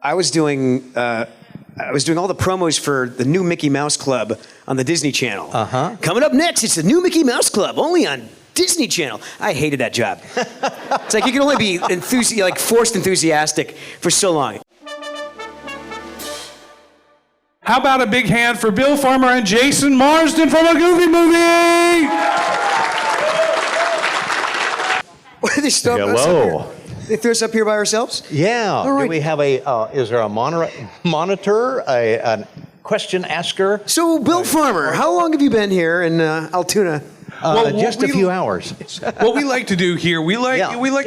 I was doing all the promos for the new Mickey Mouse Club on the Disney Channel. Coming up next, it's the new Mickey Mouse Club, only on Disney Channel. I hated that job. It's like you can only be forced enthusiastic for so long. How about a big hand for Bill Farmer and Jason Marsden from a Goofy movie? What did they stop us up here? They threw us up here by ourselves? Yeah. All right. Do we have is there a monitor, a question asker? So, Bill Farmer, how long have you been here in Altoona? Just a few hours. What we like to do here, we like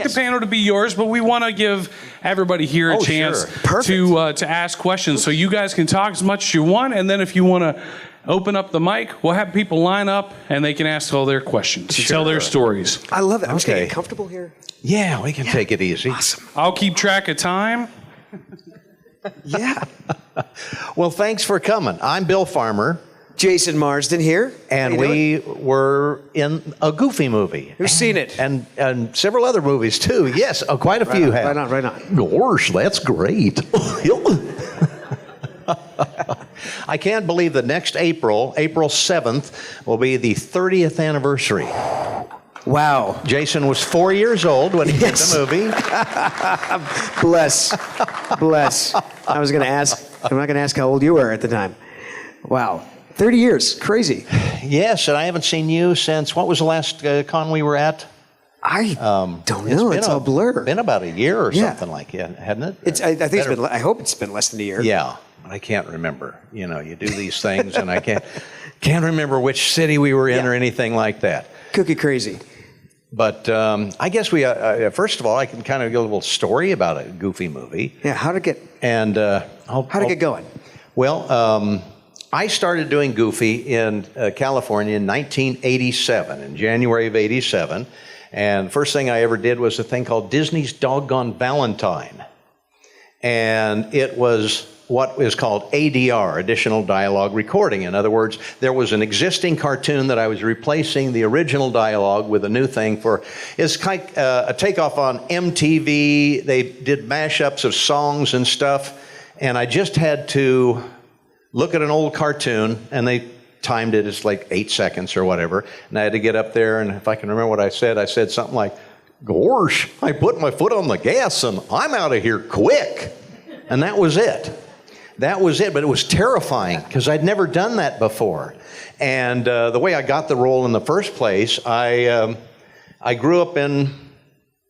the panel to be yours, but we want to give everybody here a chance to ask questions. So you guys can talk as much as you want, and then if you want to open up the mic, we'll have people line up, and they can ask all their questions, tell their stories. I love it. I'm just going to get comfortable here. Yeah, we can take it easy. Awesome. I'll keep track of time. Yeah. Well, thanks for coming. I'm Bill Farmer. Jason Marsden here. And we were in a Goofy movie. Who's seen it? And several other movies, too. Yes, quite a few have. Right on. Gosh, that's great. I can't believe that next April 7th, will be the 30th anniversary. Wow. Jason was 4 years old when he did the movie. Bless. I'm not going to ask how old you were at the time. Wow. 30 years. Crazy. Yes, and I haven't seen you since, what was the last con we were at? I don't know. It's a blur. Been about a year or something like that, hadn't it? I hope it's been less than a year. Yeah, I can't remember. You know, you do these things, and I can't remember which city we were in or anything like that. Cookie crazy. But I guess we, first of all, I can kind of give a little story about a Goofy movie. Yeah, how'd it get? And how'd it get going? Well, I started doing Goofy in California in 1987, in January of 87. And the first thing I ever did was a thing called Disney's Doggone Valentine. And it was what is called ADR, Additional Dialogue Recording. In other words, there was an existing cartoon that I was replacing the original dialogue with a new thing for. It's like a takeoff on MTV. They did mashups of songs and stuff. And I just had to look at an old cartoon, and they timed it as like 8 seconds or whatever. And I had to get up there, and if I can remember what I said something like, "Gosh, I put my foot on the gas, and I'm out of here quick." And that was it. But it was terrifying, because I'd never done that before. And the way I got the role in the first place, I grew up in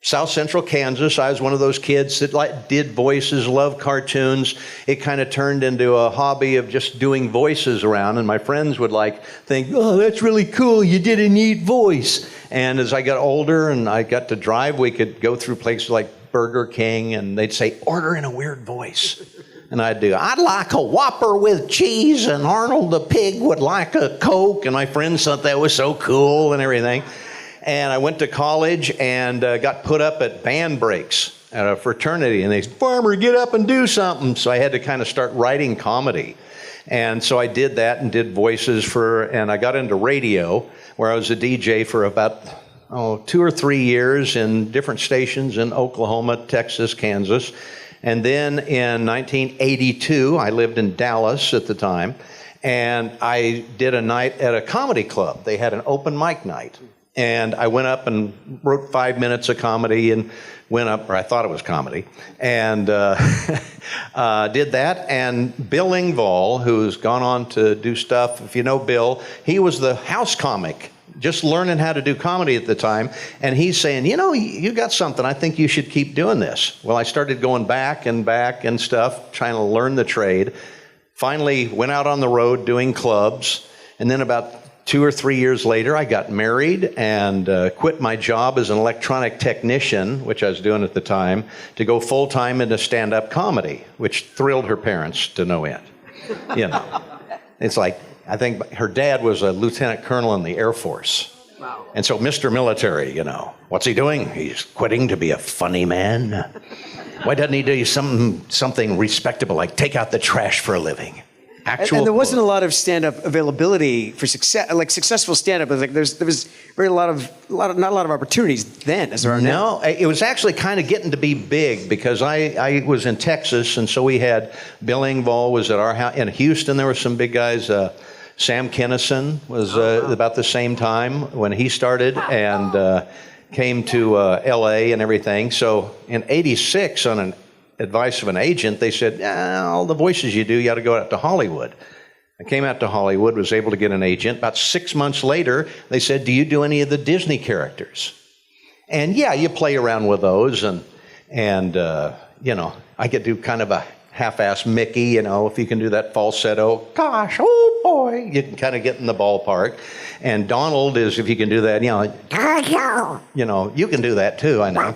South Central Kansas. I was one of those kids that did voices, loved cartoons. It kind of turned into a hobby of just doing voices around, and my friends would think, "Oh, that's really cool, you did a neat voice." And as I got older and I got to drive, we could go through places like Burger King, and they'd say, "Order in a weird voice." And I'd like a Whopper with cheese, and Arnold the pig would like a Coke, and my friends thought that was so cool and everything. And I went to college and got put up at band breaks at a fraternity. And they said, "Farmer, get up and do something." So I had to kind of start writing comedy. And so I did that and did voices and I got into radio, where I was a DJ for about 2 or 3 years in different stations in Oklahoma, Texas, Kansas. And then in 1982, I lived in Dallas at the time, and I did a night at a comedy club. They had an open mic night. And I went up and wrote 5 minutes of comedy and went up, or I thought it was comedy, and did that. And Bill Engvall, who's gone on to do stuff, if you know Bill, he was the house comic, just learning how to do comedy at the time. And he's saying, "You got something. I think you should keep doing this." Well, I started going back and stuff, trying to learn the trade. Finally went out on the road doing clubs. And then about 2 or 3 years later, I got married and quit my job as an electronic technician, which I was doing at the time, to go full-time into stand-up comedy, which thrilled her parents to no end. It's like, I think her dad was a lieutenant colonel in the Air Force. Wow. And so Mr. Military, what's he doing? He's quitting to be a funny man. Why doesn't he do something respectable, like take out the trash for a living? And there wasn't a lot of stand-up availability for success, like successful stand-up. Like there was not a lot of opportunities then as there are now. No, it was actually kind of getting to be big because I was in Texas, and so we had Bill Engvall was at our house. In Houston, there were some big guys. Sam Kinison was about the same time when he started and came to L.A. and everything. So in '86, on an advice of an agent, they said, all the voices you do, you got to go out to Hollywood. I came out to Hollywood, was able to get an agent. About 6 months later, they said, do you do any of the Disney characters? And yeah, you play around with those, and you know, I could do kind of a half-assed Mickey, you know, if you can do that falsetto, gosh, oh boy, you can kind of get in the ballpark. And Donald is, if you can do that, you know, you can do that too, I know.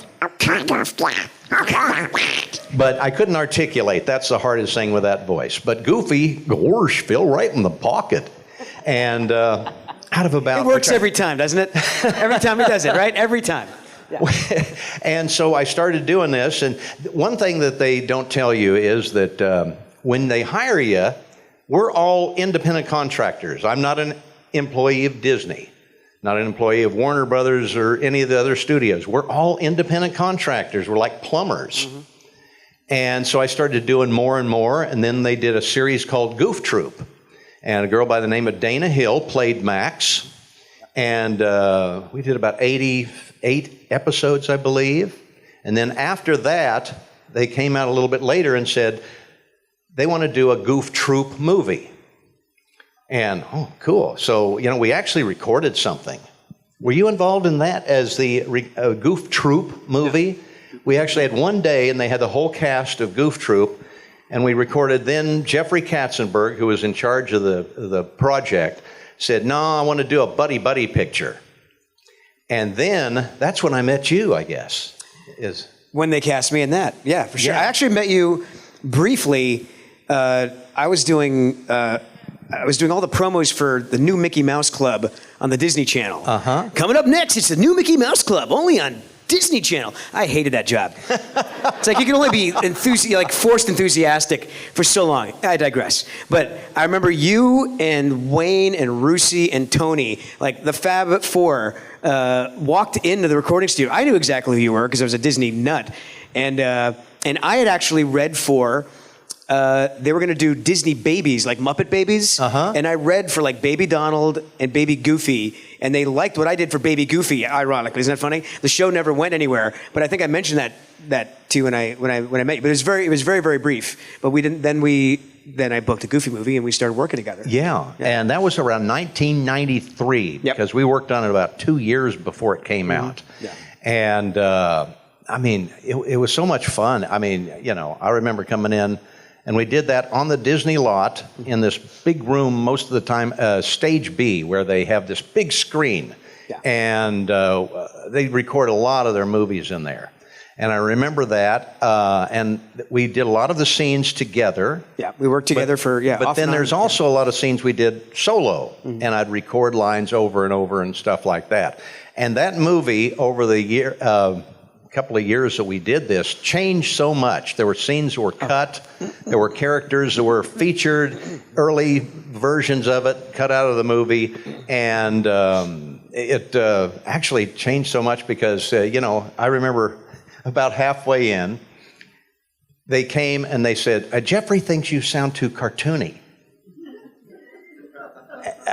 But I couldn't articulate. That's the hardest thing with that voice. But Goofy, gosh, fell right in the pocket. And out of about... It works every time, doesn't it? Every time he does it, right? Every time. Yeah. And so I started doing this. And one thing that they don't tell you is that when they hire you, we're all independent contractors. I'm not an employee of Disney, not an employee of Warner Brothers or any of the other studios. We're all independent contractors. We're like plumbers. Mm-hmm. And so I started doing more and more, and then they did a series called Goof Troop. And a girl by the name of Dana Hill played Max. And we did about 88 episodes, I believe. And then after that, they came out a little bit later and said they want to do a Goof Troop movie. And, oh, cool. So, you know, we actually recorded something. Were you involved in that as the Goof Troop movie? Yeah. We actually had one day, and they had the whole cast of Goof Troop, and we recorded. Then Jeffrey Katzenberg, who was in charge of the project, said, no, I want to do a buddy-buddy picture. And then that's when I met you, I guess. When they cast me in that. Yeah, for sure. Yeah. I actually met you briefly. I was doing all the promos for the new Mickey Mouse Club on the Disney Channel. Uh-huh. Coming up next, it's the new Mickey Mouse Club, only on Disney Channel. I hated that job. It's like you can only be forced enthusiastic for so long. I digress. But I remember you and Wayne and Rusey and Tony, like the Fab Four, walked into the recording studio. I knew exactly who you were because I was a Disney nut, and I had actually read for. They were going to do Disney babies, like Muppet babies. Uh-huh. And I read for like Baby Donald and Baby Goofy, and they liked what I did for Baby Goofy, ironically. Isn't that funny? The show never went anywhere, but I think I mentioned that to you when I met you. But it was very, very brief. But we didn't. Then I booked a Goofy movie, and we started working together. Yeah. And that was around 1993, because we worked on it about 2 years before it came out. Yeah. And I mean, it was so much fun. I mean, you know, I remember coming in. And we did that on the Disney lot in this big room, most of the time, Stage B, where they have this big screen. Yeah. And they record a lot of their movies in there. And I remember that. And we did a lot of the scenes together. Yeah, we worked together But then there's also a lot of scenes we did solo. Mm-hmm. And I'd record lines over and over and stuff like that. And that movie, over the year... couple of years that we did this, changed so much. There were scenes that were cut. There were characters that were featured, early versions of it cut out of the movie, and it actually changed so much because, you know, I remember about halfway in, they came and they said, Jeffrey thinks you sound too cartoony.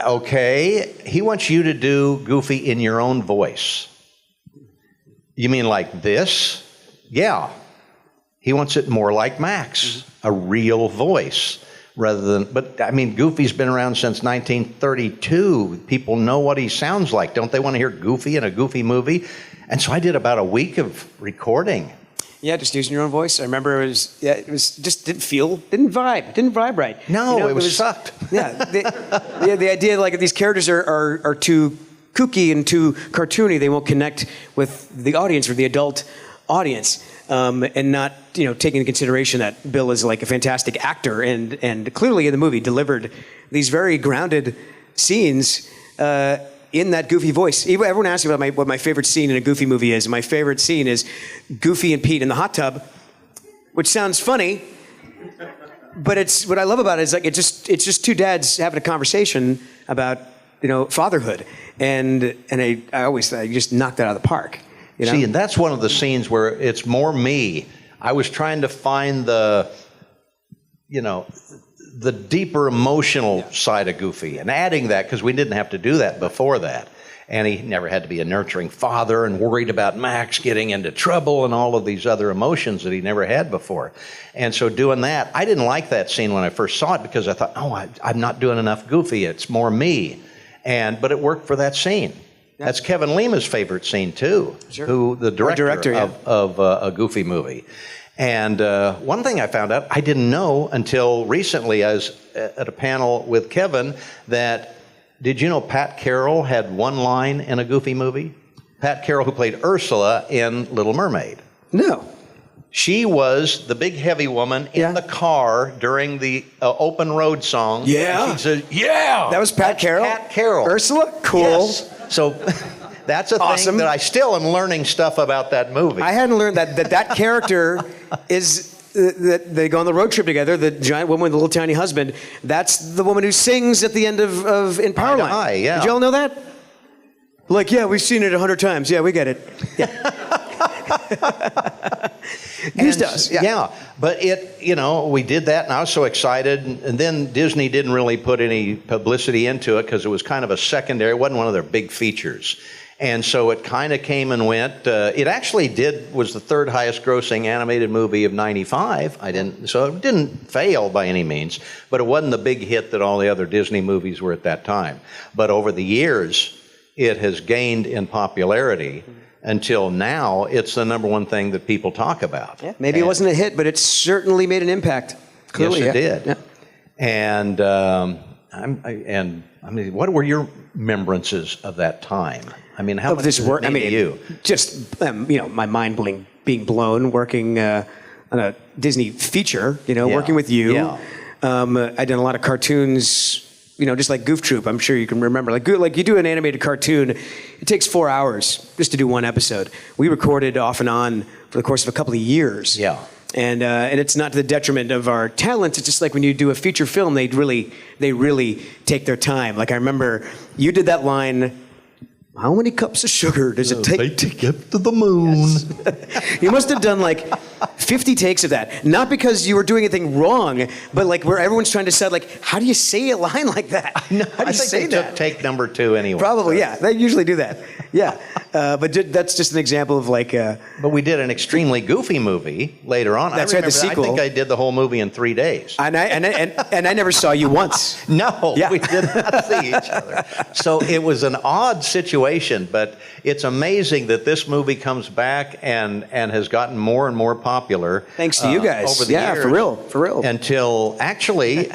Okay, he wants you to do Goofy in your own voice. You mean like this? Yeah. He wants it more like Max, a real voice, rather than, but I mean, Goofy's been around since 1932. People know what he sounds like. Don't they want to hear Goofy in a Goofy movie? And so I did about a week of recording. Yeah, just using your own voice. I remember it was just didn't vibe right. No, you know, it was sucked. Yeah, the idea like these characters are too kooky and too cartoony, they won't connect with the audience or the adult audience, and not taking into consideration that Bill is like a fantastic actor and clearly in the movie delivered these very grounded scenes in that Goofy voice. Everyone asks me about what my favorite scene in a Goofy movie is. My favorite scene is Goofy and Pete in the hot tub, which sounds funny, but it's what I love about it is like it's just two dads having a conversation about fatherhood, and I always thought you just knocked that out of the park. See, and that's one of the scenes where it's more me. I was trying to find the deeper emotional side of Goofy and adding that because we didn't have to do that before that. And he never had to be a nurturing father and worried about Max getting into trouble and all of these other emotions that he never had before. And so doing that, I didn't like that scene when I first saw it because I thought, I'm not doing enough Goofy. It's more me. But it worked for that scene. Yeah. That's Kevin Lima's favorite scene too, who the director of a Goofy movie. And one thing I found out, I didn't know until recently, I was at a panel with Kevin, that did you know Pat Carroll had one line in a Goofy movie? Pat Carroll, who played Ursula in Little Mermaid. No. She was the big heavy woman in the car during the open road song. Yeah. She said, yeah. That was Pat Carroll? Pat Carroll. Ursula? Cool. Yes. So that's a awesome thing that I still am learning stuff about that movie. I hadn't learned that character is... that they go on the road trip together, the giant woman with the little tiny husband, that's the woman who sings at the end of In Powerline. Yeah. Did y'all know that? Like, yeah, we've seen it 100 times. Yeah, we get it. Yeah. Goose does. Yeah, but we did that, and I was so excited. And then Disney didn't really put any publicity into it because it was kind of a secondary. It wasn't one of their big features. And so it kind of came and went. It actually was the third highest grossing animated movie of '95. So it didn't fail by any means, but it wasn't the big hit that all the other Disney movies were at that time. But over the years, it has gained in popularity until now. It's the number one thing that people talk about. Yeah, maybe it wasn't a hit, but it certainly made an impact. Clearly, yes, it did. Yeah. And what were your remembrances of that time? I mean, how much this work? I mean, you just my mind being blown working on a Disney feature. Working with you. Yeah. I did a lot of cartoons. Just like Goof Troop. I'm sure you can remember. Like you do an animated cartoon, it takes 4 hours just to do one episode. We recorded off and on for the course of a couple of years. Yeah. And it's not to the detriment of our talent. It's just like when you do a feature film, they really take their time. Like I remember you did that line. How many cups of sugar does it take to get to the moon? Yes. You must have done like 50 takes of that. Not because you were doing anything wrong, but like where everyone's trying to decide, like, how do you say a line like that? How do you say that? Took take number 2 anyway. Probably, yeah. They usually do that. Yeah. But that's just an example of like... but we did an extremely goofy movie later on. That's right, the sequel. I think I did the whole movie in 3 days. And I never saw you once. No, yeah. We did not see each other. So it was an odd situation, but it's amazing that this movie comes back and has gotten more and more popular. Thanks to you guys. Over the years. For real. Until actually...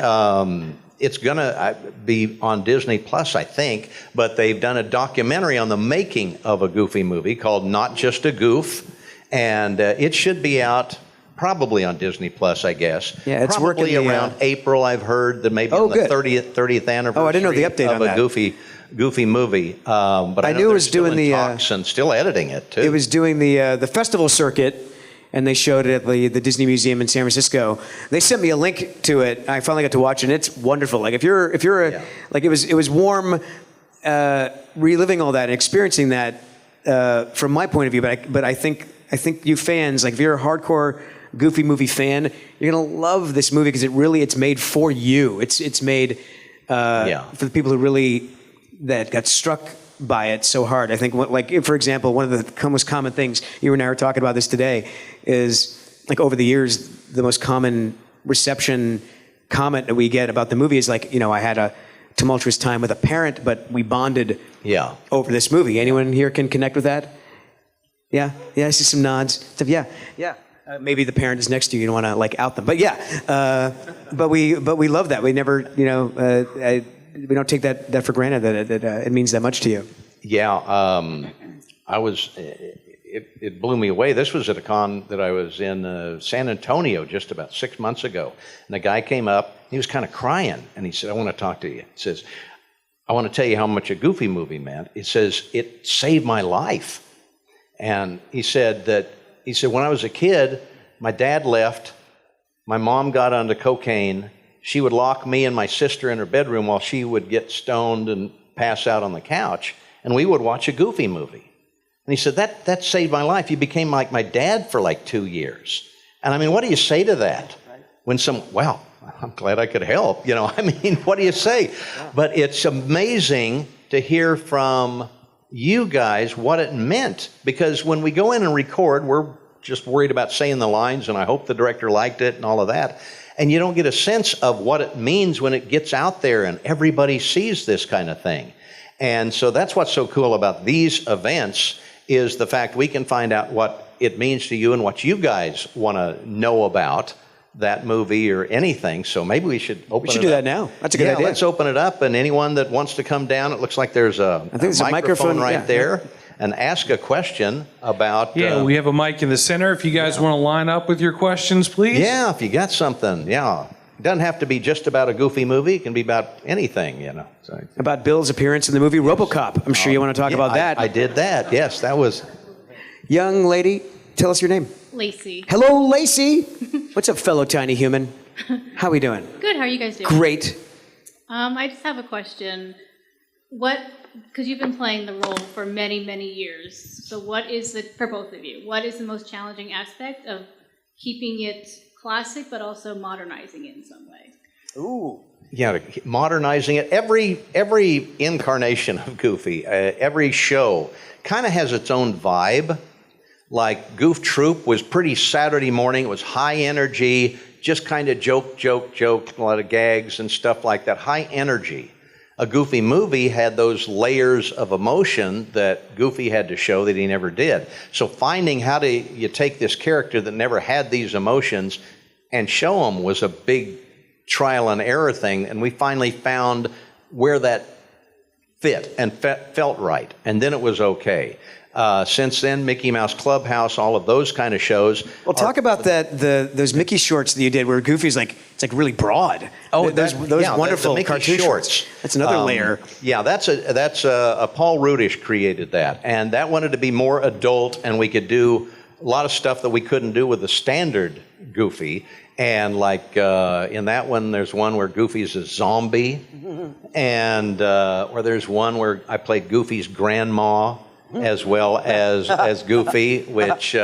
it's going to be on Disney Plus, I think, but they've done a documentary on the making of a Goofy movie called Not Just a Goof, and it should be out probably on Disney Plus, I guess. Yeah, it's probably working around April, I've heard, that maybe on the 30th anniversary I didn't know the update of on a that. Goofy movie. But I knew it was doing the talks and still editing it too. It was doing the festival circuit. And they showed it at the Disney Museum in San Francisco. They sent me a link to it. I finally got to watch it, and it's wonderful. Like if you're like it was warm, reliving all that and experiencing that from my point of view. But I think you fans, like if you're a hardcore Goofy movie fan, you're gonna love this movie because it's made for you. It's made for the people who that got struck by it so hard. I think, like, for example, one of the most common things, you and I were talking about this today, is like over the years, the most common reception comment that we get about the movie is like, I had a tumultuous time with a parent, but we bonded over this movie. Anyone here can connect with that? Yeah, I see some nods. Yeah. Maybe the parent is next to you. You don't want to like out them, but yeah. But we love that. We never, we don't take that for granted that it means that much to you. Yeah, it blew me away. This was at a con that I was in San Antonio just about 6 months ago. And the guy came up, he was kind of crying, and he said, I want to talk to you. He says, I want to tell you how much a Goofy movie meant. He says, it saved my life. And he said, when I was a kid, my dad left my mom got onto cocaine, she would lock me and my sister in her bedroom while she would get stoned and pass out on the couch, and we would watch a Goofy movie. And he said, that saved my life. You became like my dad for like 2 years. And I mean, what do you say to that? When well, I'm glad I could help. You know, I mean, what do you say? But it's amazing to hear from you guys what it meant. Because when we go in and record, we're just worried about saying the lines, and I hope the director liked it and all of that. And you don't get a sense of what it means when it gets out there and everybody sees this kind of thing. And so that's what's so cool about these events, is the fact we can find out what it means to you and what you guys want to know about that movie or anything. So maybe we should open it up. We should do that now. That's a good idea. Let's open it up, and anyone that wants to come down, it looks like there's a microphone right there, and ask a question about... we have a mic in the center. If you guys want to line up with your questions, please. Yeah, if you got something, It doesn't have to be just about a Goofy movie. It can be about anything, you know. So, about Bill's appearance in the movie RoboCop. I'm sure you want to talk about that. I did that. Yes, that was... Young lady, tell us your name. Lacey. Hello, Lacey. What's up, fellow tiny human? How we doing? Good. How are you guys doing? Great. I just have a question. Because you've been playing the role for many, many years. So for both of you, what is the most challenging aspect of keeping it classic, but also modernizing it in some way? Ooh. Yeah, modernizing it. Every incarnation of Goofy, every show kind of has its own vibe. Like Goof Troop was pretty Saturday morning. It was high energy, just kind of joke, a lot of gags and stuff like that. High energy. A Goofy movie had those layers of emotion that Goofy had to show that he never did. So finding how do you take this character that never had these emotions and show them was a big trial and error thing. And we finally found where that fit and felt right. And then it was okay. Since then, Mickey Mouse Clubhouse, all of those kind of shows. Well, talk about those Mickey shorts that you did where Goofy's it's like really broad. Oh, those wonderful the Mickey cartoon shorts. That's another layer. Yeah, that's a Paul Rudish created that, and that wanted to be more adult, and we could do a lot of stuff that we couldn't do with the standard Goofy. And in that one, there's one where Goofy's a zombie, and or there's one where I played Goofy's grandma, as well as Goofy, which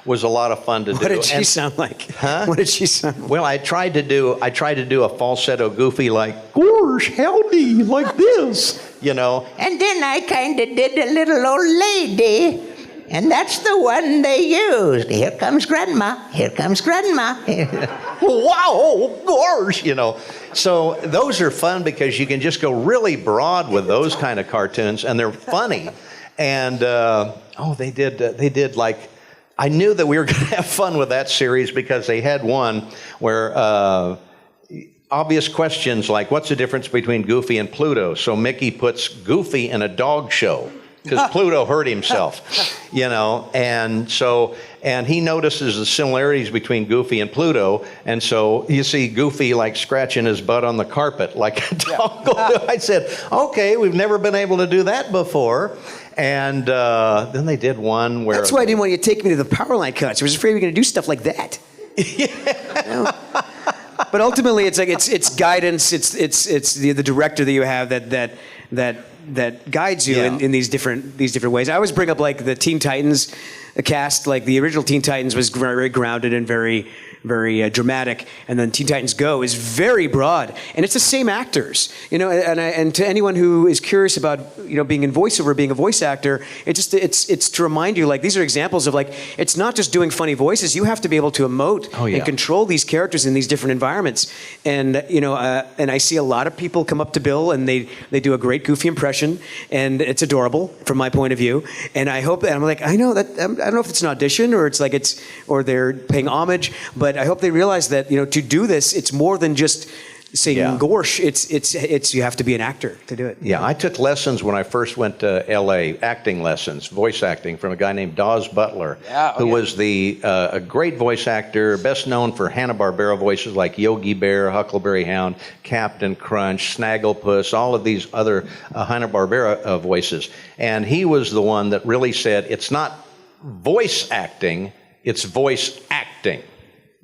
was a lot of fun to do. What did she sound like? Huh? What did she sound like? Well, I tried to do a falsetto Goofy like, gosh, howdy, like this, you know. And then I kind of did a little old lady, and that's the one they used. Here comes Grandma, here comes Grandma. Wow, gosh, you know. So those are fun because you can just go really broad with those kind of cartoons, and they're funny. And they did like, I knew that we were going to have fun with that series because they had one where obvious questions like, what's the difference between Goofy and Pluto? So Mickey puts Goofy in a dog show because Pluto hurt himself, you know, and he notices the similarities between Goofy and Pluto, and so you see Goofy like scratching his butt on the carpet like a dog will do. I said, okay, we've never been able to do that before. And then they did one where... That's why I didn't want you to take me to the power line cuts. I was afraid we were going to do stuff like that. Yeah. But ultimately, it's guidance. It's the director that you have that guides you in these different ways. I always bring up like the Teen Titans cast. Like the original Teen Titans was very grounded and very dramatic, and then Teen Titans Go is very broad, and it's the same actors, you know. And to anyone who is curious about being in voiceover, being a voice actor, it's to remind you like these are examples of like it's not just doing funny voices. You have to be able to emote and control these characters in these different environments. And and I see a lot of people come up to Bill and they do a great Goofy impression, and it's adorable from my point of view. And I hope, and I'm like, I know that I don't know if it's an audition or it's like or they're paying homage, but I hope they realize that to do this, it's more than just saying gorsh. It's you have to be an actor to do it. Yeah, I took lessons when I first went to L.A. acting lessons, voice acting, from a guy named Dawes Butler, who was a great voice actor, best known for Hanna-Barbera voices like Yogi Bear, Huckleberry Hound, Captain Crunch, Snagglepuss, all of these other Hanna-Barbera voices. And he was the one that really said it's not voice acting, it's voice acting.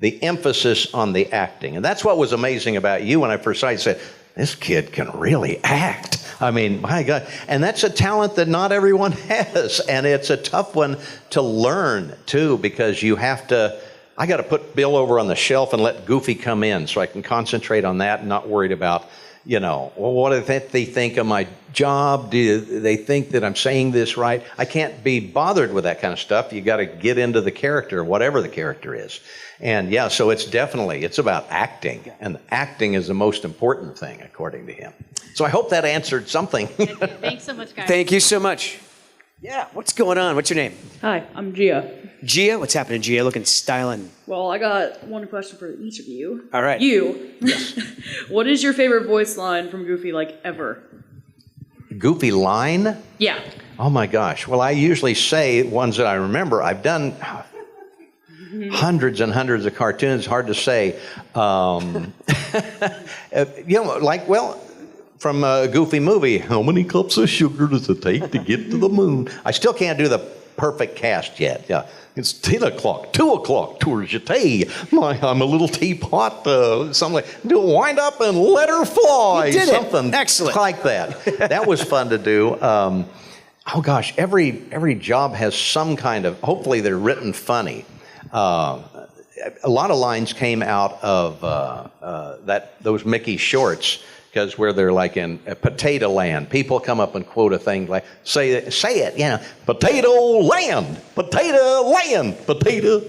the emphasis on the acting. And that's what was amazing about you when I first saw you. I said, this kid can really act. I mean, my God. And that's a talent that not everyone has. And it's a tough one to learn, too, because you have to, I got to put Bill over on the shelf and let Goofy come in so I can concentrate on that and not worried about, well, what do they think of my job? Do they think that I'm saying this right? I can't be bothered with that kind of stuff. You got to get into the character, whatever the character is. And yeah, so it's about acting. And acting is the most important thing, according to him. So I hope that answered something. Thanks so much, guys. Thank you so much. Yeah, what's going on? What's your name? Hi, I'm Gia. Gia? What's happening, Gia? Looking styling. Well, I got one question for each of you. All right. You. Yes. What is your favorite voice line from Goofy, ever? Goofy line? Yeah. Oh my gosh. Well, I usually say ones that I remember. I've done hundreds and hundreds of cartoons. Hard to say. From a Goofy movie, how many cups of sugar does it take to get to the moon? I still can't do the perfect cast yet. Yeah, it's 10 o'clock, 2 o'clock, towards your tea. I'm a little teapot, something like, do wind up and let her fly. You did something it. Excellent. Like that. That was fun to do. Oh gosh, every job has some kind of, hopefully they're written funny. A lot of lines came out of those Mickey shorts, because where they're like in Potato Land, people come up and quote a thing like, say it, Potato Land, Potato Land, potato,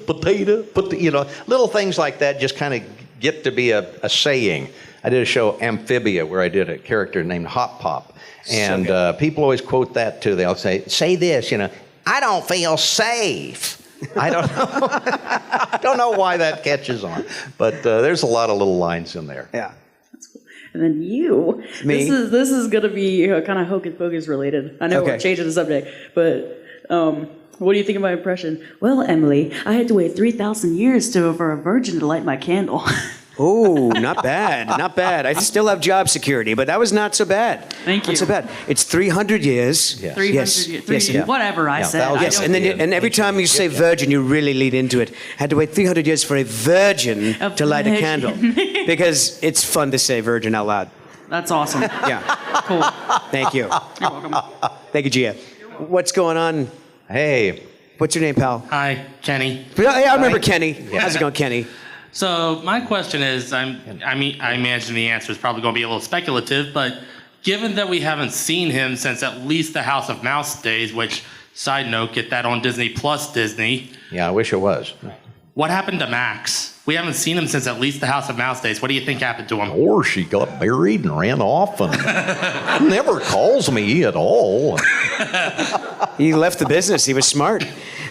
little things like that just kind of get to be a saying. I did a show, Amphibia, where I did a character named Hop Pop, and people always quote that too. They'll say this, I don't feel safe. I don't know. I don't know why that catches on, but there's a lot of little lines in there. Yeah. And then you, Me? This is going to be kind of Hocus Pocus related. I know we're changing the subject, but what do you think of my impression? Well, Emily, I had to wait 3,000 years for a virgin to light my candle. Oh, not bad, not bad. I still have job security, but that was not so bad. Thank you. Not so bad. It's 300 years. Yes. 300 years. Whatever I said. thousands. Yes, and every time you say virgin, you really lead into it. Had to wait 300 years for a virgin to light a candle. Because it's fun to say virgin out loud. That's awesome. Yeah. Cool. Thank you. You're welcome. Thank you, Gia. What's going on? Hey. What's your name, pal? Hi, Kenny. I remember Kenny. How's it going, Kenny? So my question is, I imagine the answer is probably going to be a little speculative, but given that we haven't seen him since at least the House of Mouse days, which, side note, get that on Disney Plus Disney. Yeah, I wish it was. What happened to Max? We haven't seen him since at least the House of Mouse days. What do you think happened to him? Or she got buried and ran off and never calls me at all. He left the business. He was smart.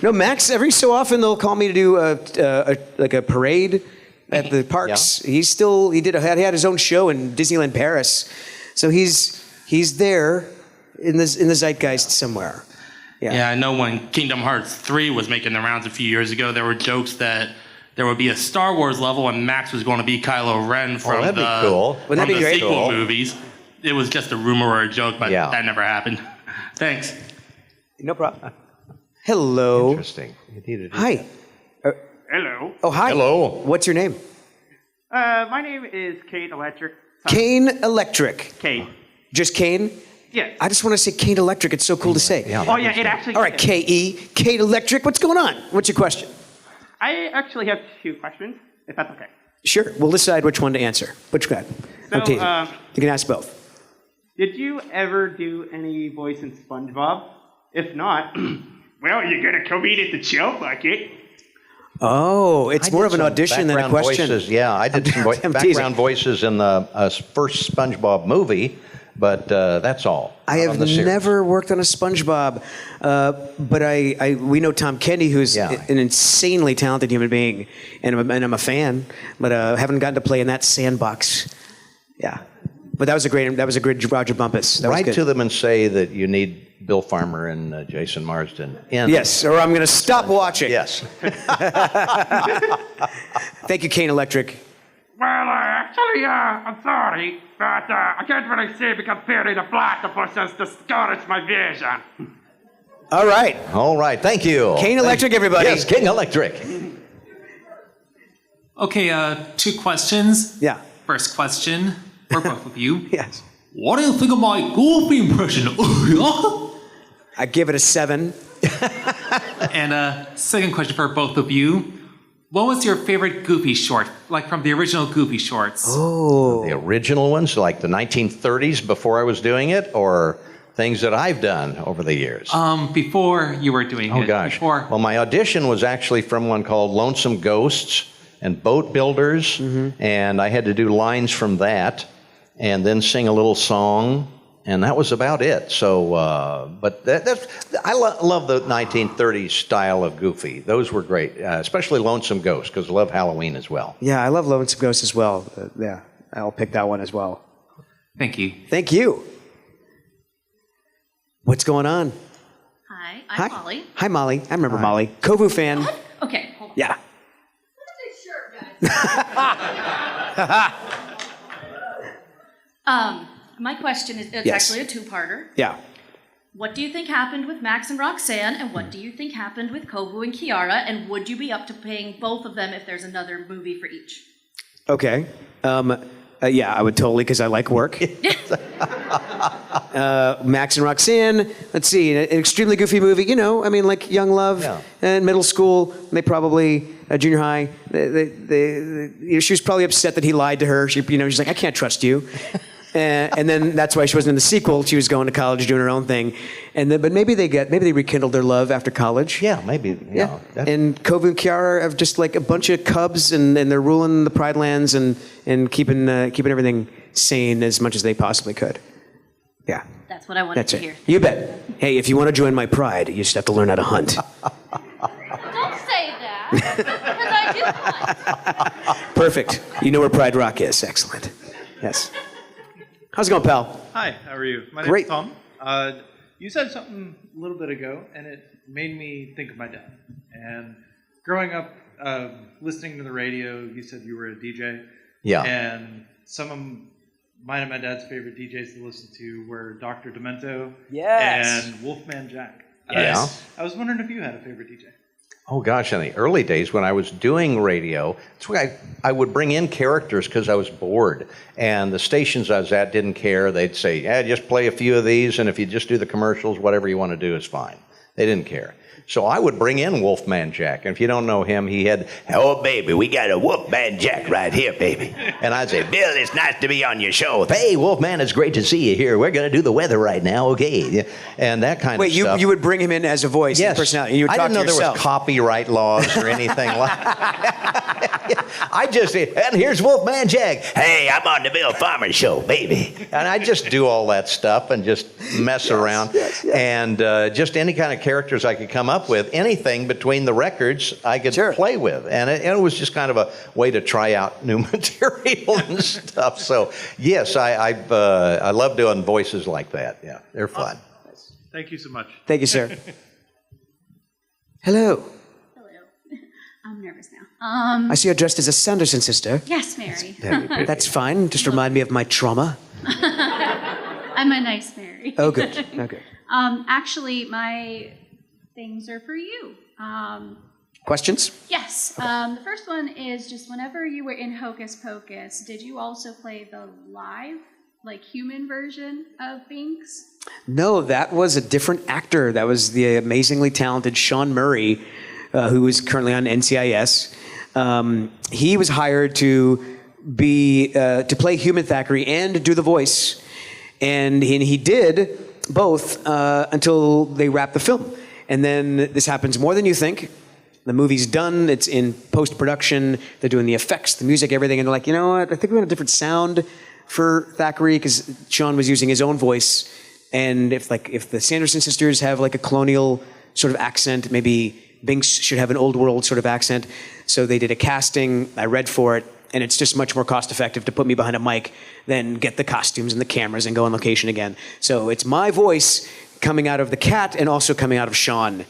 No, Max, every so often they'll call me to do a parade at the parks. Yeah. He had his own show in Disneyland Paris. So he's there in the zeitgeist somewhere. Yeah, I know when Kingdom Hearts 3 was making the rounds a few years ago, there were jokes that there would be a Star Wars level and Max was going to be Kylo Ren from the sequel movies. It was just a rumor or a joke, but that never happened. Thanks. No problem. Hello. Interesting. Hi. Hello. Oh, hi. Hello. What's your name? My name is Kane Electric. Kane Electric. Kane. Just Kane? Yes. I just want to say Kane Electric. It's so cool to say. Yeah, oh, yeah, it actually... All right, K-E, Kane Electric. What's going on? What's your question? I actually have 2 questions, if that's okay. Sure. We'll decide which one to answer. Which one? So, you can ask both. Did you ever do any voice in SpongeBob? If not, well, you're going to come eat at the chill bucket. Oh, it's more of an audition than a question. Voices. Yeah, I did some background voices in the first SpongeBob movie, but that's all. I have never worked on a SpongeBob, but we know Tom Kenny, who's an insanely talented human being, and I'm a fan, but haven't gotten to play in that sandbox. Yeah, but that was a great Roger Bumpus. Write to them and say that you need Bill Farmer and Jason Marsden. Yes, or I'm going to stop watching. Yes. Thank you, Kane Electric. Well, actually, I'm sorry, but I can't really see because Perry the Platypus has discouraged my vision. All right. All right, thank you. Kane Electric, everybody. Yes, King Electric. Okay, 2 questions. Yeah. First question for both of you. Yes. What do you think of my Goofy impression? I give it a 7. And second question for both of you. What was your favorite Goofy short, like from the original Goofy shorts? Oh. The original ones, like the 1930s before I was doing it, or things that I've done over the years? Before you were doing it. Oh, gosh. Before. Well, my audition was actually from one called Lonesome Ghosts and Boat Builders, and I had to do lines from that and then sing a little song, and that was about it. So, but I love the 1930s style of Goofy. Those were great, especially Lonesome Ghost, because I love Halloween as well. Yeah, I love Lonesome Ghost as well. Yeah, I'll pick that one as well. Thank you. Thank you. What's going on? Hi, I'm Molly. Hi, Molly. I remember Molly. Kovu fan. What? Okay, hold on. Yeah. My question is, it's Yes. actually a 2-parter. Yeah. What do you think happened with Max and Roxanne, and what do you think happened with Kovu and Kiara, and would you be up to paying both of them if there's another movie for each? Okay. Yeah, I would totally, because I like work. Max and Roxanne, let's see, an extremely goofy movie, you know, I mean, like Young Love, and middle school, they probably, junior high, she was probably upset that he lied to her. She's like, I can't trust you. And then that's why she wasn't in the sequel. She was going to college doing her own thing. But maybe they rekindled their love after college. Yeah, maybe. Yeah. And Kovu and Kiara have just like a bunch of cubs, and they're ruling the Pride Lands and keeping everything sane as much as they possibly could. Yeah. That's what I wanted to hear. You bet. Hey, if you want to join my pride, you just have to learn how to hunt. Don't say that, because I do hunt. Perfect. You know where Pride Rock is. Excellent. Yes. How's it going, pal? Hi, how are you? My Great. name's Tom. You said something a little bit ago, and it made me think of my dad. And growing up, listening to the radio, you said you were a DJ. Yeah. And some of mine and my dad's favorite DJs to listen to were Dr. Demento and Wolfman Jack. Yeah. I was wondering if you had a favorite DJ. Oh, gosh, in the early days when I was doing radio, that's why I would bring in characters because I was bored. And the stations I was at didn't care. They'd say, yeah, just play a few of these, and if you just do the commercials, whatever you want to do is fine. They didn't care. So I would bring in Wolfman Jack. And if you don't know him, he had, oh, baby, we got a Wolfman Jack right here, baby. And I'd say, Bill, it's nice to be on your show. Hey, Wolfman, it's great to see you here. We're going to do the weather right now, okay? And that kind of stuff. Wait, you would bring him in as a voice, yes. and personality. You would I talk didn't know to yourself. there was copyright laws or anything like that. I just say, and here's Wolfman Jack. Hey, I'm on the Bill Farmer show, baby. And I just do all that stuff and just mess around. Yes. And just any kind of characters I could come up with, anything between the records I could play with. And it was just kind of a way to try out new material and stuff. So, yes, I love doing voices like that. Yeah, they're fun. Awesome. Thank you so much. Thank you, sir. Hello. Hello. I'm nervous now. I see you're dressed as a Sanderson sister. Yes, Mary. That's fine. Just remind me of my trauma. I'm a nice Mary. Oh, good. Okay. Actually, my things are for you. Questions? Yes. The first one is just whenever you were in Hocus Pocus, did you also play the live, like human version of Binks? No, that was a different actor. That was the amazingly talented Sean Murray, who is currently on NCIS. He was hired to play human Thackeray and do the voice, and he did both until they wrapped the film. And then this happens more than you think. The movie's done. It's in post-production. They're doing the effects, the music, everything. And they're like, you know what? I think we want a different sound for Thackeray because Sean was using his own voice. And if the Sanderson sisters have like a colonial sort of accent, maybe Binks should have an old world sort of accent. So they did a casting. I read for it. And it's just much more cost-effective to put me behind a mic than get the costumes and the cameras and go on location again. So it's my voice coming out of the cat and also coming out of Sean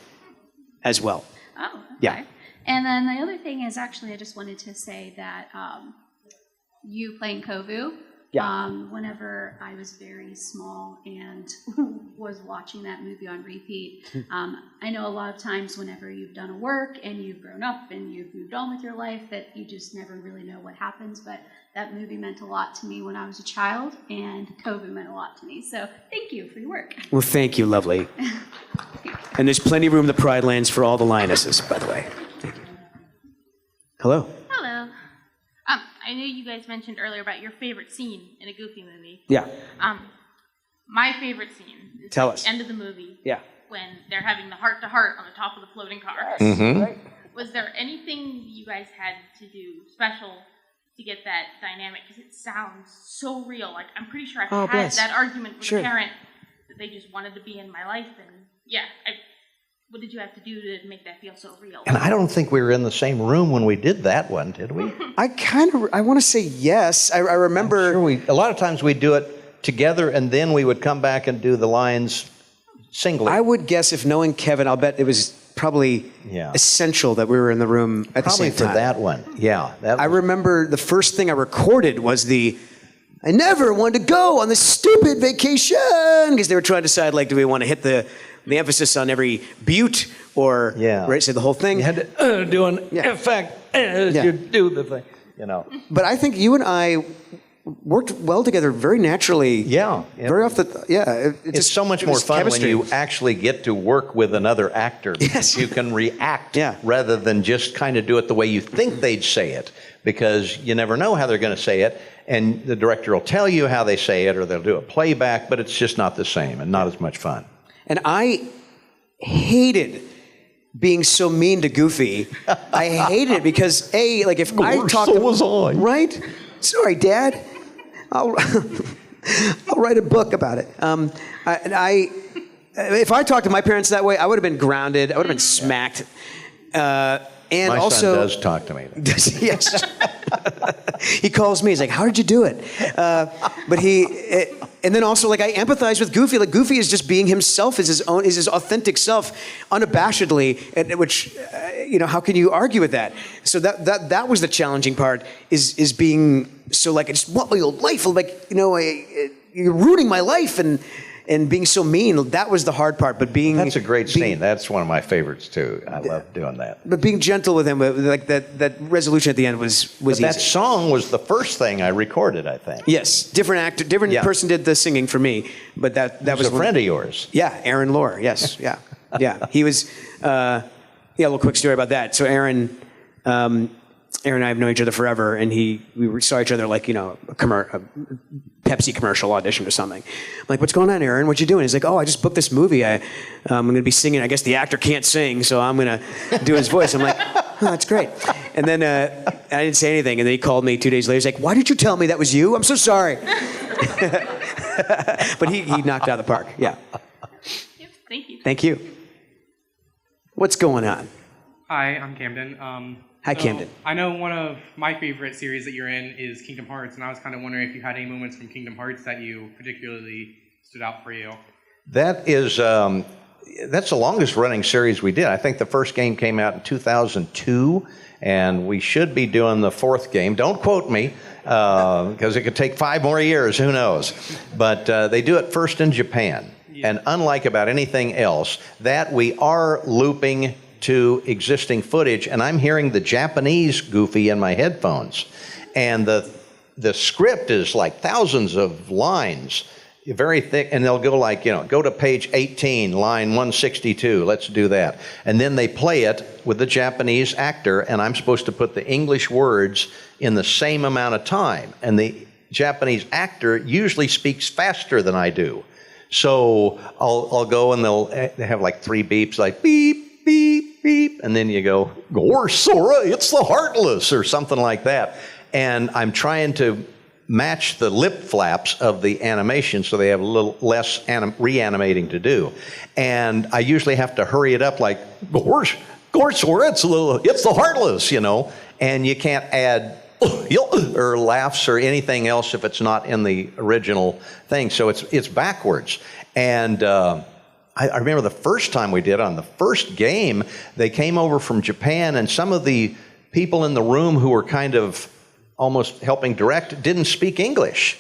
as well. Oh, okay. Yeah. And then the other thing is actually I just wanted to say that you playing Kovu Whenever I was very small and was watching that movie on repeat. I know a lot of times whenever you've done a work and you've grown up and you've moved on with your life that you just never really know what happens, but that movie meant a lot to me when I was a child, and COVID meant a lot to me. So thank you for your work. Well, thank you, lovely. And there's plenty of room in the Pride Lands for all the lionesses, by the way. Thank you. Hello. Hello. I know you guys mentioned earlier about your favorite scene in a Goofy movie. Yeah. My favorite scene is Tell the us. end of the movie. Yeah. When they're having the heart-to-heart on the top of the floating car. Mm-hmm. Was there anything you guys had to do special to get that dynamic? Because it sounds so real. Like, I'm pretty sure I've had that argument with a parent that they just wanted to be in my life. And what did you have to do to make that feel so real? And I don't think we were in the same room when we did that one, did we? I want to say yes. I remember. Sure a lot of times we'd do it together, and then we would come back and do the lines singly. I would guess, if knowing Kevin, I'll bet it was probably essential that we were in the room at the same time. Probably for that one. Yeah. I remember the first thing I recorded was I never wanted to go on this stupid vacation, because they were trying to decide, like, do we want to hit the emphasis on every butte or say the whole thing? You had to do an effect as you do the thing, you know. But I think you and I worked well together very naturally. Yeah. Very often. Yeah. It's so much more fun chemistry. when you actually get to work with another actor. Yes. You can react rather than just kind of do it the way you think they'd say it, because you never know how they're going to say it. And the director will tell you how they say it, or they'll do a playback, but it's just not the same and not as much fun. And I hated being so mean to Goofy. I hated it because, if I talk to... was I. Right? Sorry, Dad. I'll write a book about it. If I talked to my parents that way, I would have been grounded. I would have been smacked. And my also, son does talk to me. Yes. He calls me. He's like, "How did you do it?" And then also, I empathize with Goofy. Like, Goofy is just being himself, is his authentic self, unabashedly. And which, how can you argue with that? So that was the challenging part. Is being so I just want my old life. You're ruining my life and being so mean. That was the hard part. But that's a great scene. That's one of my favorites too. I love doing that. But being gentle with him, that resolution at the end was easy. That song was the first thing I recorded, I think. Yes, different actor, different person did the singing for me. But that was a friend of yours. Yeah, Aaron Lohr. Yes, yeah. He was. A little quick story about that. So Aaron and I have known each other forever, and we saw each other a Pepsi commercial audition or something. I'm like, "What's going on, Aaron? What you doing?" He's like, "Oh, I just booked this movie. I'm going to be singing. I guess the actor can't sing, so I'm going to do his voice." I'm like, "Oh, that's great." And then I didn't say anything, and then he called me 2 days later. He's like, "Why did you tell me that was you? I'm so sorry." But he knocked it out of the park. Yeah. Yep, thank you. Thank you. What's going on? Hi, I'm Camden. Hi, Camden. I know one of my favorite series that you're in is Kingdom Hearts, and I was kind of wondering if you had any moments from Kingdom Hearts that you particularly stood out for you. That is, that's the longest running series we did. I think the first game came out in 2002, and we should be doing the fourth game. Don't quote me, because it could take 5 more years, who knows. But they do it first in Japan. Yeah. And unlike about anything else, that we are looping to existing footage, and I'm hearing the Japanese Goofy in my headphones. And the script is like thousands of lines, very thick, and they'll go go to page 18, line 162, let's do that. And then they play it with the Japanese actor, and I'm supposed to put the English words in the same amount of time. And the Japanese actor usually speaks faster than I do. So I'll go, and they have like 3 beeps, like beep, beep, beep, and then you go, Sora, it's the Heartless, or something like that. And I'm trying to match the lip flaps of the animation so they have a little less reanimating to do. And I usually have to hurry it up like, Sora, it's the Heartless, and you can't add or laughs or anything else if it's not in the original thing. So it's backwards. And I remember the first time we did on the first game, they came over from Japan, and some of the people in the room who were kind of almost helping direct didn't speak English.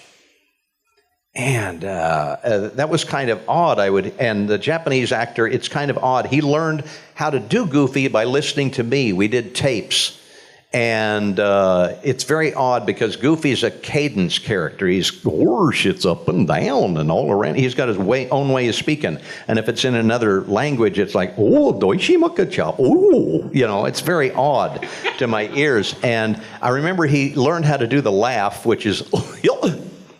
And that was kind of odd. And the Japanese actor, it's kind of odd. He learned how to do Goofy by listening to me. We did tapes. And it's very odd because Goofy's a cadence character. He's shit's up and down and all around. He's got his own way of speaking. And if it's in another language, it's like, doishimakacha, it's very odd to my ears. And I remember he learned how to do the laugh, which is,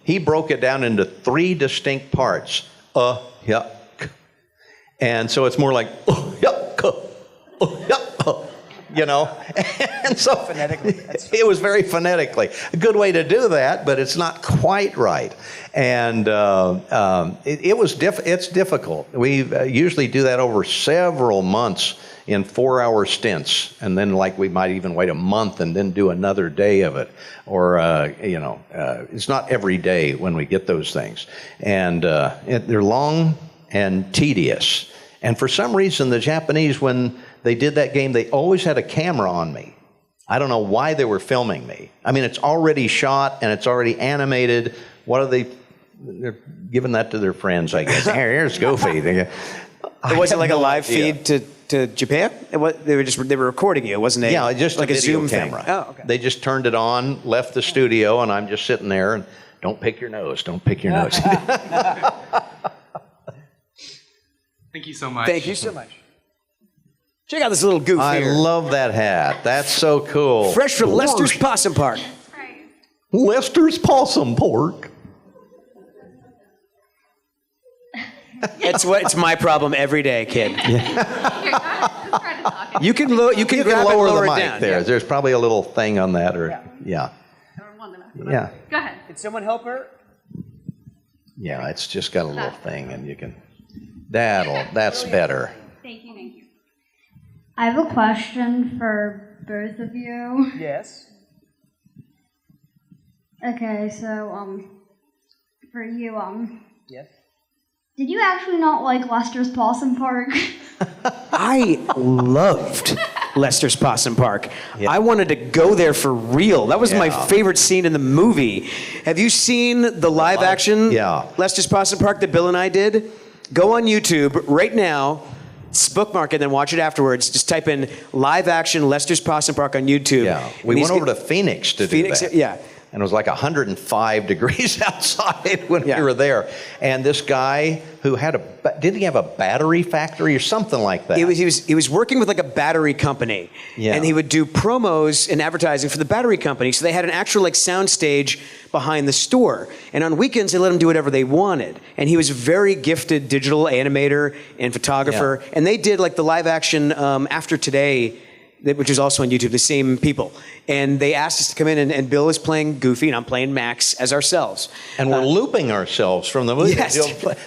he broke it down into 3 distinct parts. And so it's more like, and so phonetically, it was very phonetically a good way to do that, but it's not quite right. And it's difficult. We usually do that over several months in 4-hour stints, and then we might even wait a month and then do another day of it, or it's not every day when we get those things, and they're long and tedious. And for some reason, the Japanese, when they did that game, they always had a camera on me. I don't know why they were filming me. I mean, it's already shot and it's already animated. What are they? They're giving that to their friends, I guess. Here's Goofy. It wasn't like a live feed to Japan? They were recording you. It wasn't just like a video Zoom camera. Oh, okay. They just turned it on, left the studio, and I'm just sitting there and don't pick your nose. Don't pick your nose. Thank you so much. Thank you so much. Check out this little goof I here. love that hat. That's so cool. Fresh from Lester's Possum Park. Lester's Possum Park. It's my problem every day, kid. You can lower the mic down. there. Yeah. There's probably a little thing on that, or yeah. Go ahead. Can someone help her? Yeah, it's just got a little thing, and you can. That's better. Thank you. I have a question for both of you. Yes. Okay, so for you, yes. Did you actually not like Lester's Possum Park? I loved Lester's Possum Park. Yeah. I wanted to go there for real. That was my favorite scene in the movie. Have you seen the live action Lester's Possum Park that Bill and I did? Go on YouTube right now, bookmark it, and then watch it afterwards. Just type in live action Lester's Possum Park on YouTube. Yeah, we went over to Phoenix to do that. Yeah. And it was like 105 degrees outside when we were there. And this guy who had didn't he have a battery factory or something like that? He was working with like a battery company. Yeah. And he would do promos and advertising for the battery company. So they had an actual sound stage behind the store. And on weekends, they let him do whatever they wanted. And he was a very gifted digital animator and photographer. Yeah. And they did the live action After Today, which is also on YouTube, the same people. And they asked us to come in, and Bill is playing Goofy, and I'm playing Max as ourselves. And we're looping ourselves from the movie. Yes.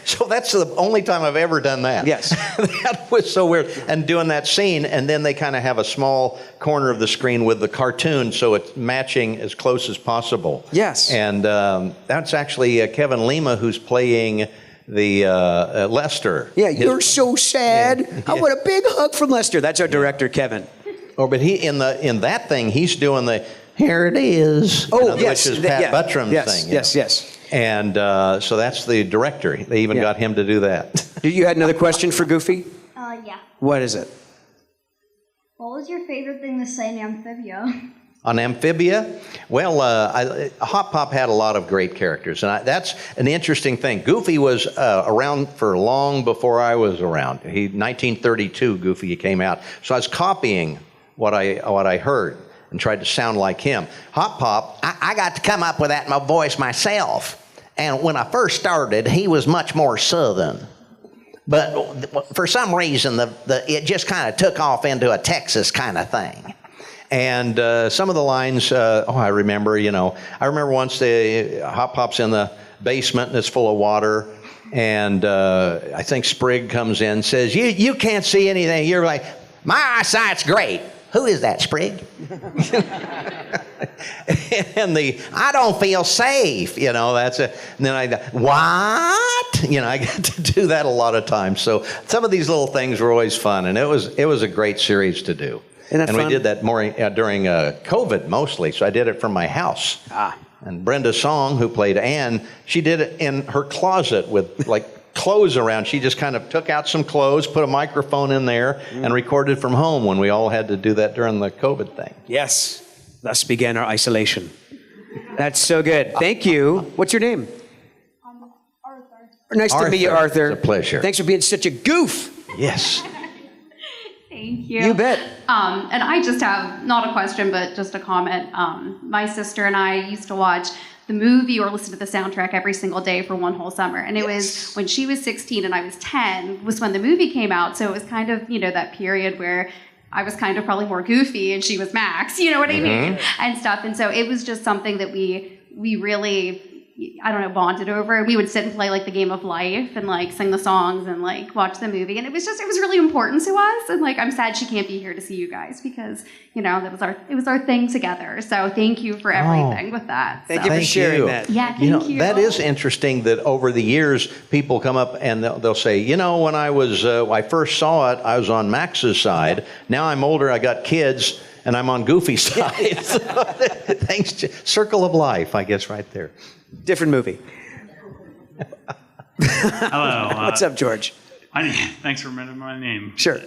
So that's the only time I've ever done that. Yes. That was so weird. And doing that scene, and then they kind of have a small corner of the screen with the cartoon, so it's matching as close as possible. Yes. And that's actually Kevin Lima, who's playing the Lester. Yeah, you're so sad. Yeah. I want a big hug from Lester. That's our director, Kevin. But he in that thing, he's doing the here it is. Yes, which is Pat Buttram's thing. Yes. And so that's the director. They even got him to do that. You had another question for Goofy? Yeah. What is it? What was your favorite thing to say in Amphibia? On Amphibia? Well, Hot Pop had a lot of great characters, and that's an interesting thing. Goofy was around for long before I was around. 1932, Goofy came out. So I was copying what I heard and tried to sound like him. Hot Pop, I got to come up with that in my voice myself. And when I first started, he was much more southern. But for some reason, it just kind of took off into a Texas kind of thing. And some of the lines, I remember, I remember once Hot Pop's in the basement and it's full of water. And I think Sprig comes in and says, you can't see anything. You're like, my eyesight's great. Who is that, Sprig? And I don't feel safe, that's it. And then I go, what? I got to do that a lot of times. So some of these little things were always fun. And it was a great series to do. And we did that more during COVID mostly, so I did it from my house. And Brenda Song, who played Anne, she did it in her closet with like clothes around. She just kind of took out some clothes, put a microphone in there, and recorded from home when we all had to do that during the COVID thing. Yes. Thus began our isolation. That's so good. Thank you. What's your name? Arthur. Nice to meet you, Arthur. It's a pleasure. Thanks for being such a goof. Yes. Thank you. You bet. And I just have, not a question, but just a comment. My sister and I used to watch the movie or listen to the soundtrack every single day for one whole summer. And it was when she was 16 and I was 10 was when the movie came out. So it was kind of, that period where I was kind of probably more goofy and she was Max, you know what I mean? And stuff. And so it was just something that we really, bonded over. And we would sit and play like the game of life and like sing the songs and like watch the movie. And it was really important to us. And like, I'm sad she can't be here to see you guys because, it was our thing together. So thank you for everything with that. Thank you for sharing that. Yeah, thank you. That is interesting that over the years, people come up and they'll say, when I first saw it, I was on Max's side. Now I'm older, I got kids, and I'm on Goofy's side. Thanks to Circle of Life, I guess, right there. Different movie. Hello. What's up, George? Thanks for mentioning my name. Sure.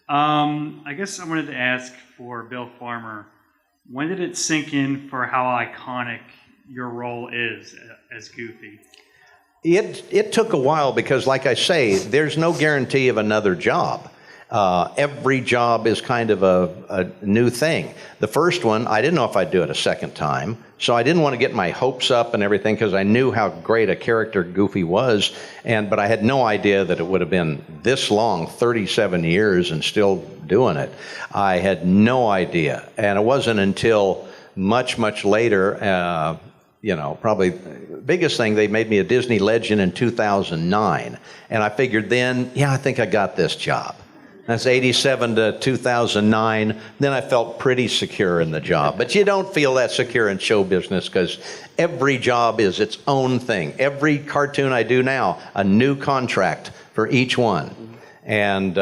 I guess I wanted to ask for Bill Farmer, when did it sink in for how iconic your role is as Goofy? It took a while because, like I say, there's no guarantee of another job. Every job is kind of a new thing. The first one, I didn't know if I'd do it a second time, so I didn't want to get my hopes up and everything because I knew how great a character Goofy was, but I had no idea that it would have been this long, 37 years, and still doing it. I had no idea, and it wasn't until much, much later, probably the biggest thing, they made me a Disney legend in 2009, and I figured then, I think I got this job. That's 87 to 2009. Then I felt pretty secure in the job. But you don't feel that secure in show business because every job is its own thing. Every cartoon I do now, a new contract for each one. And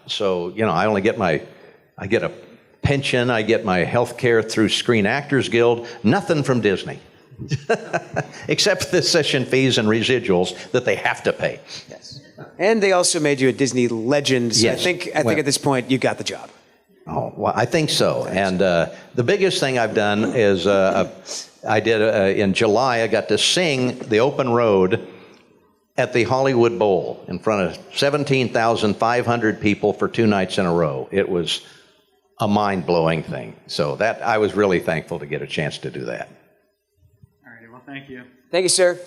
so, I only get I get a pension, I get my health care through Screen Actors Guild, nothing from Disney. Except the session fees and residuals that they have to pay. Yes. And they also made you a Disney legend. So yes. I think at this point you got the job. Oh, well, I think so. And the biggest thing I've done is I did in July. I got to sing the open road at the Hollywood Bowl in front of 17,500 people for 2 nights in a row. It was a mind-blowing thing. So that I was really thankful to get a chance to do that. All right. Well, thank you. Thank you, sir.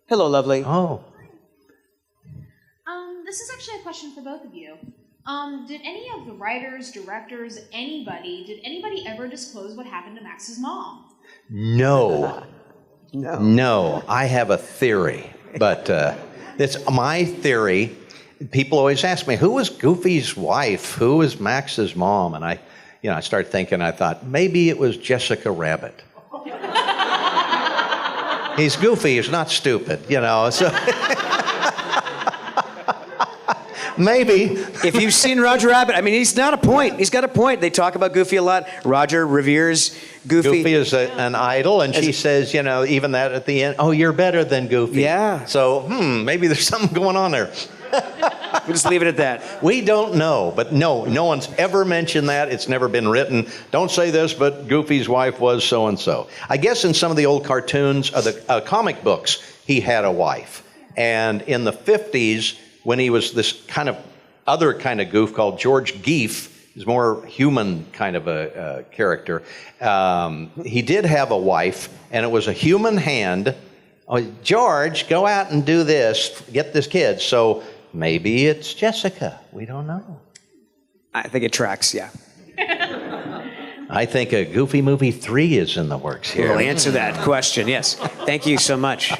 Hello, lovely. Oh. This is actually a question for both of you. Did any of the writers, directors, did anybody ever disclose what happened to Max's mom? No. No. I have a theory, but it's my theory. People always ask me, who was Goofy's wife? Who was Max's mom? And I started thinking, I thought, maybe it was Jessica Rabbit. He's goofy, he's not stupid, so... Maybe. If you've seen Roger Rabbit, he's not a point. He's got a point. They talk about Goofy a lot. Roger reveres Goofy. Goofy is an idol, and she says, even that at the end, oh, you're better than Goofy. Yeah. So, maybe there's something going on there. We'll just leave it at that. We don't know, but no one's ever mentioned that. It's never been written. Don't say this, but Goofy's wife was so-and-so. I guess in some of the old cartoons, the comic books, he had a wife. And in the 50s, when he was this other kind of goof called George Geef, he's more human kind of a character. He did have a wife, and it was a human hand. Oh, George, go out and do this, get this kid. So maybe it's Jessica. We don't know. I think it tracks, yeah. I think a Goofy Movie 3 is in the works here. We'll answer that question, yes. Thank you so much.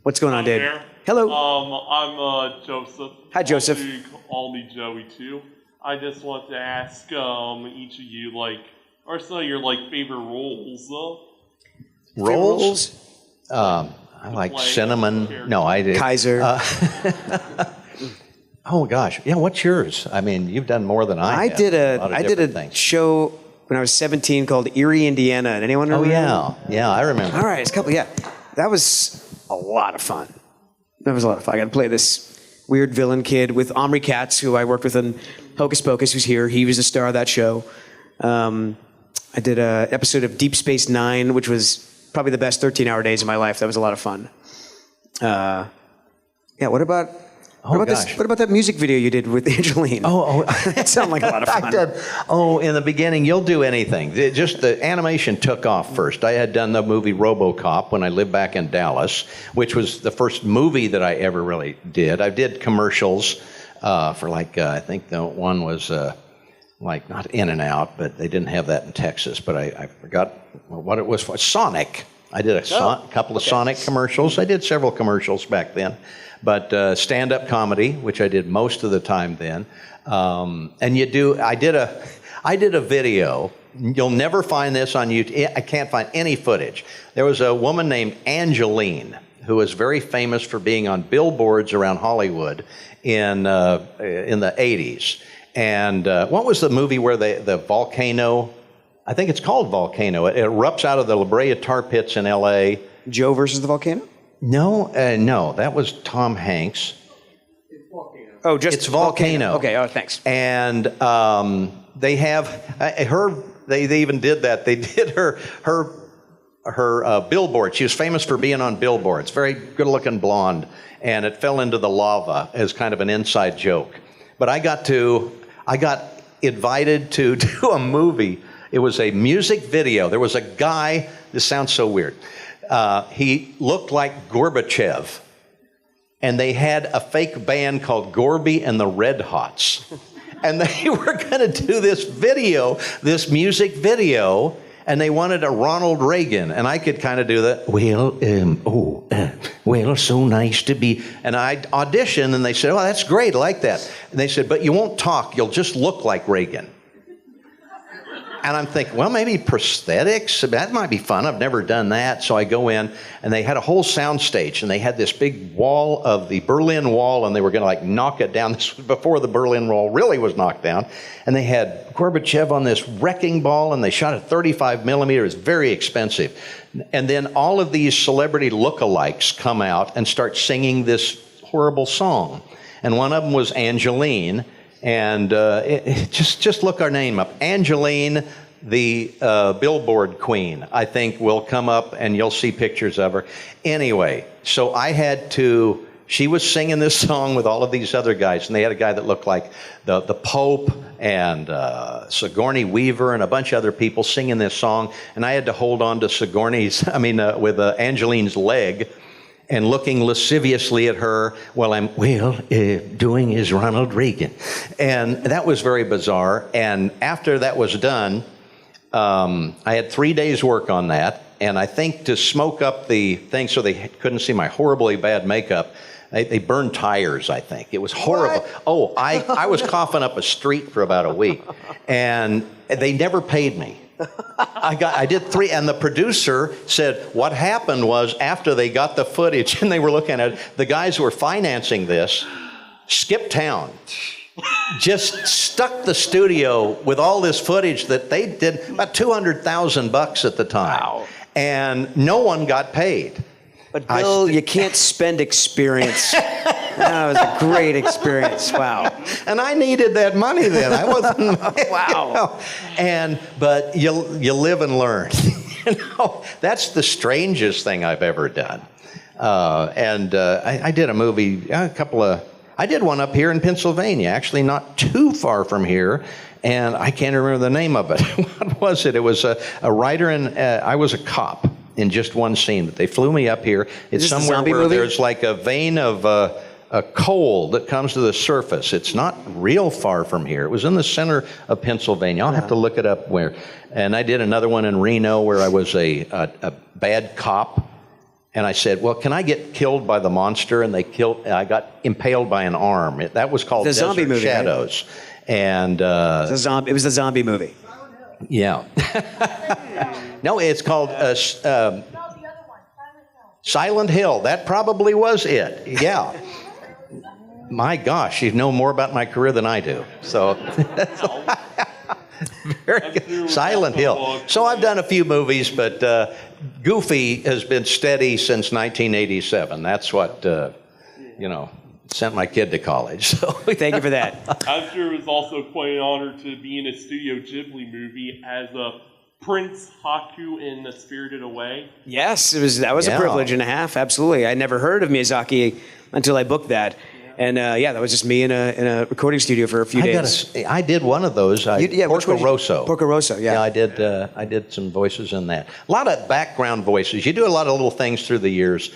What's going on, Dave? There. Hello. I'm Joseph. Hi, Joseph. Call me Joey too. I just want to ask each of you, or some of your favorite roles. Roles? I like Cinnamon. No, I did. Kaiser. Oh gosh, yeah. What's yours? You've done more than I have. I did a show when I was 17 called Erie, Indiana. And anyone remember? Yeah, I remember. All right, it's a couple. Yeah, that was a lot of fun. I got to play this weird villain kid with Omri Katz, who I worked with in Hocus Pocus, who's here. He was the star of that show. I did an episode of Deep Space Nine, which was probably the best 13-hour days of my life. That was a lot of fun. What about that music video you did with Angeline? That sounded like a lot of fun. In the beginning, you'll do anything. Just the animation took off first. I had done the movie RoboCop when I lived back in Dallas, which was the first movie that I ever really did. I did commercials for I think the one was not In and Out, but they didn't have that in Texas. But I forgot what it was for. Sonic. I did a couple of Sonic commercials. I did several commercials back then. But stand-up comedy, which I did most of the time then. I did a video. You'll never find this on YouTube. I can't find any footage. There was a woman named Angeline who was very famous for being on billboards around Hollywood in the 80s. And what was the movie where the volcano, I think it's called Volcano, it erupts out of the La Brea tar pits in L.A. Joe versus the Volcano? No, that was Tom Hanks. It's Volcano. Oh, just it's Volcano. Okay. Thanks. And they have her. They even did that. They did her billboard. She was famous for being on billboards. Very good-looking blonde, and it fell into the lava as kind of an inside joke. But I got invited to do a movie. It was a music video. There was a guy. This sounds so weird. He looked like Gorbachev, and they had a fake band called Gorby and the Red Hots, and they were going to do this music video, and they wanted a Ronald Reagan, and I could kind of do that. Well, so nice to be. And I auditioned, and they said, "Oh, that's great, I like that." And they said, "But you won't talk; you'll just look like Reagan." And I'm thinking, well, maybe prosthetics, that might be fun. I've never done that. So I go in, and they had a whole sound stage, and they had this big wall of the Berlin Wall, and they were going to knock it down. This was before the Berlin Wall really was knocked down. And they had Gorbachev on this wrecking ball, and they shot at 35 millimeter. It was very expensive. And then all of these celebrity lookalikes come out and start singing this horrible song. And one of them was Angeline. And just look our name up. Angeline, the billboard queen, I think will come up, and you'll see pictures of her. Anyway, so she was singing this song with all of these other guys, and they had a guy that looked like the Pope and Sigourney Weaver and a bunch of other people singing this song, and I had to hold on to with Angeline's leg, and looking lasciviously at her while I'm doing his Ronald Reagan. And that was very bizarre. And after that was done, I had 3 days work on that. And I think to smoke up the thing so they couldn't see my horribly bad makeup, they burned tires, I think. It was horrible. What? Oh, I was coughing up a street for about a week. And they never paid me. I did 3, and the producer said what happened was after they got the footage and they were looking at it, the guys who were financing this skipped town, just stuck the studio with all this footage that they did about $200,000 at the time. Wow. And no one got paid. But Bill, you can't spend experience. That was a great experience. Wow. And I needed that money then. I wasn't. Wow. But you live and learn. That's the strangest thing I've ever done. I did a movie, I did one up here in Pennsylvania, actually not too far from here. And I can't remember the name of it. What was it? It was a writer, and I was a cop in just one scene. But they flew me up here. It's somewhere where there's like a vein of a coal that comes to the surface. It's not real far from here. It was in the center of Pennsylvania. I'll have to look it up where. And I did another one in Reno where I was a bad cop. And I said, well, can I get killed by the monster? And I got impaled by an arm. That was called Desert zombie movie, Shadows. Right? And it was the zombie movie. Yeah. No, it's called Silent Hill. That probably was it. Yeah. My gosh, you know more about my career than I do. So Very good. Silent Hill. So I've done a few movies, but Goofy has been steady since 1987. That's what, sent my kid to college. So thank you for that. I'm sure it was also quite an honor to be in a Studio Ghibli movie as a Prince Haku in The Spirited Away. Yes, that was a privilege and a half. Absolutely. I never heard of Miyazaki until I booked that. And that was just me in a recording studio for a few days. I did one of those. Porco Rosso. Porco Rosso, yeah. Yeah, I did some voices in that. A lot of background voices. You do a lot of little things through the years.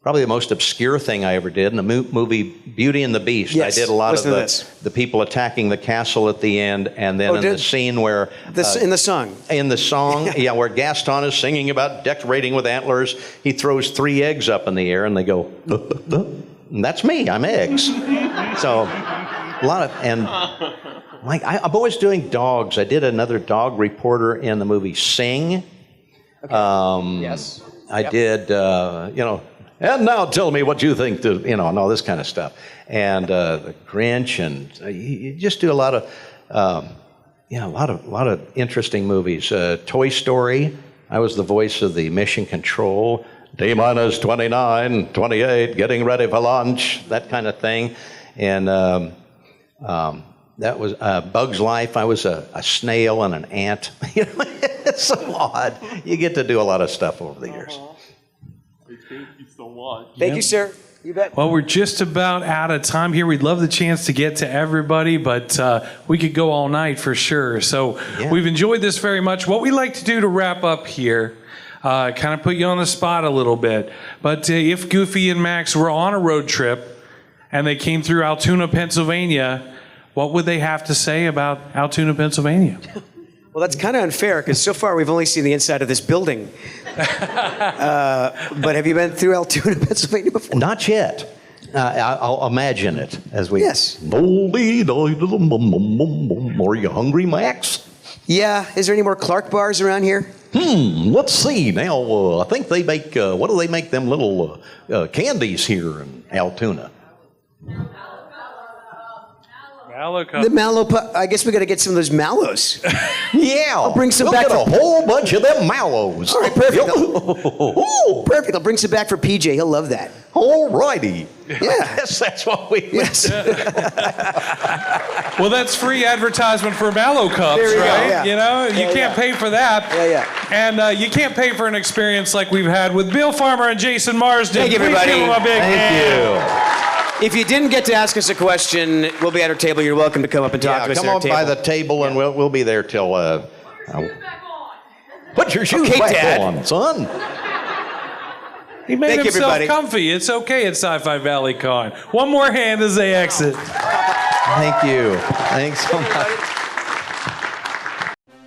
Probably the most obscure thing I ever did in the movie Beauty and the Beast. Yes, I did a lot of the people attacking the castle at the end, and then the scene where in the song, where Gaston is singing about decorating with antlers, he throws 3 eggs up in the air, and they go. And that's me. I'm eggs. So a lot of I'm always doing dogs. I did another dog reporter in the movie Sing. Okay. Yes. I did. And now tell me what you think, and all this kind of stuff. And the Grinch, and you just do a lot of, a lot of interesting movies. Toy Story. I was the voice of the mission control. D-minus 29, 28, getting ready for lunch, that kind of thing. And that was Bug's Life. I was a snail and an ant. It's so odd. You get to do a lot of stuff over the years. Thank you so much. Thank you, sir. You bet. Well, we're just about out of time here. We'd love the chance to get to everybody, but we could go all night for sure. So we've enjoyed this very much. What we like to do to wrap up here, kind of put you on the spot a little bit, but if Goofy and Max were on a road trip and they came through Altoona, Pennsylvania, what would they have to say about Altoona, Pennsylvania? Well, that's kind of unfair because so far we've only seen the inside of this building. But have you been through Altoona, Pennsylvania before? Not yet. I'll imagine it as we. Yes. Are you hungry, Max? Yeah. Is there any more Clark bars around here? Let's see. Now, I think they make. What do they make them little candies here in Altoona? The mallow. I guess we got to get some of those mallows. Yeah, I'll bring some back. Get a whole bunch of them mallows. All right, perfect. Perfect. I'll bring some back for PJ. He'll love that. All righty. Yeah, yes, that's what we. Yes. Well, that's free advertisement for Mallow Cups, there right? Go, yeah. You can't pay for that. Yeah. And you can't pay for an experience like we've had with Bill Farmer and Jason Marsden. Thank you, everybody. Please give them a big hand. If you didn't get to ask us a question, we'll be at our table. You're welcome to come up and talk to us. Come on by the table, and we'll be there till. Put your shoes back on, son. He made himself comfy. It's okay at Sci-Fi Valley Con. One more hand as they exit. Thank you. Thanks so much.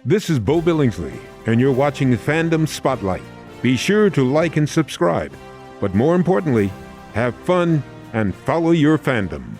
This is Bo Billingsley, and you're watching Fandom Spotlight. Be sure to like and subscribe. But more importantly, have fun and follow your fandom.